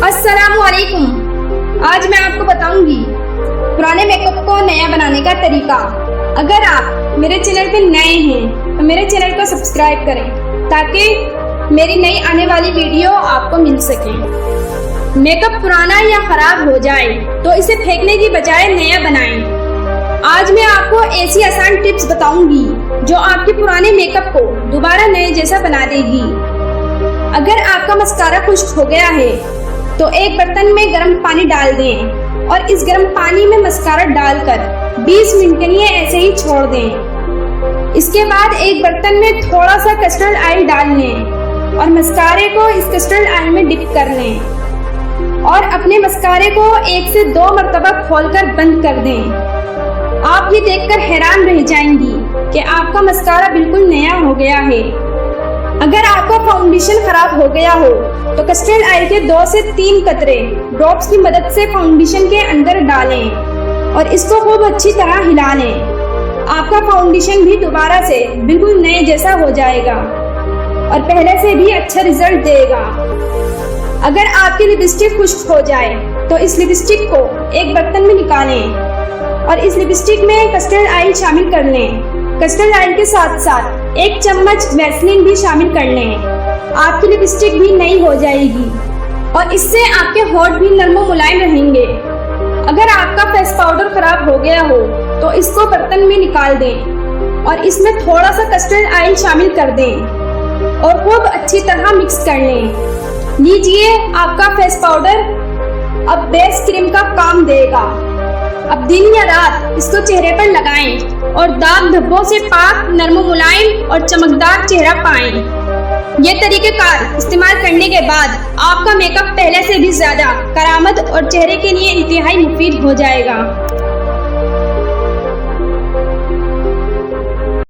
अस्सलामुअलैकुम। आज मैं आपको बताऊंगी पुराने मेकअप को नया बनाने का तरीका। अगर आप मेरे चैनल पे नए हैं तो मेरे चैनल को सब्सक्राइब करें ताकि मेरी नई आने वाली वीडियो आपको मिल सके। मेकअप पुराना या खराब हो जाए तो इसे फेंकने की बजाय नया बनाएं। आज मैं आपको ऐसी आसान टिप्स बताऊंगी जो आपके पुराने मेकअप को दोबारा नए जैसा बना देगी। अगर आपका मस्कारा खुश्क हो गया है तो एक बर्तन में गर्म पानी डाल दें और इस गर्म पानी में मस्कारा डालकर 20 मिनट के लिए ऐसे ही छोड़ दें। इसके बाद एक बर्तन में थोड़ा सा कस्टर्ड ऑयल डाल लें और मस्कारे को इस कस्टर्ड ऑयल में डिप कर लें और अपने मस्कारे को 1 से 2 मरतबा खोलकर बंद कर दें। आप ये देखकर हैरान रह जाएंगी कि आपका मस्कारा बिल्कुल नया हो गया है। अगर आपका फाउंडेशन खराब हो गया हो तो कस्टर्ड ऑयल के 2 से 3 कतरे ड्रॉप्स की मदद से फाउंडेशन के अंदर डालें और इसको खूब अच्छी तरह हिला लें। आपका फाउंडेशन भी दोबारा से बिल्कुल नए जैसा हो जाएगा और पहले से भी अच्छा रिजल्ट देगा। अगर आपकी लिपस्टिक खुश्क हो जाए तो इस लिपस्टिक को एक बर्तन में निकालें और इस लिपस्टिक में कस्टर्ड ऑयल शामिल कर लें। कस्टर्ड ऑयल के साथ साथ 1 चम्मच वैसलीन भी शामिल कर लें। आपकी लिपस्टिक भी नई हो जाएगी और इससे आपके होंठ भी नरम मुलायम रहेंगे। अगर आपका फेस पाउडर खराब हो गया हो तो इसको बर्तन में निकाल दें और इसमें थोड़ा सा कस्टर्ड ऑयल शामिल कर दें और खूब अच्छी तरह मिक्स कर लें। लीजिए, आपका फेस पाउडर अब बेस क्रीम का काम देगा। अब दिन या रात इसको चेहरे पर लगाएं और दाग धब्बों से पाक, नरम मुलायम और चमकदार चेहरा पाएं। ये तरीकेकार इस्तेमाल करने के बाद आपका मेकअप पहले से भी ज्यादा करामत और चेहरे के लिए इंतहाई मुफीद हो जाएगा।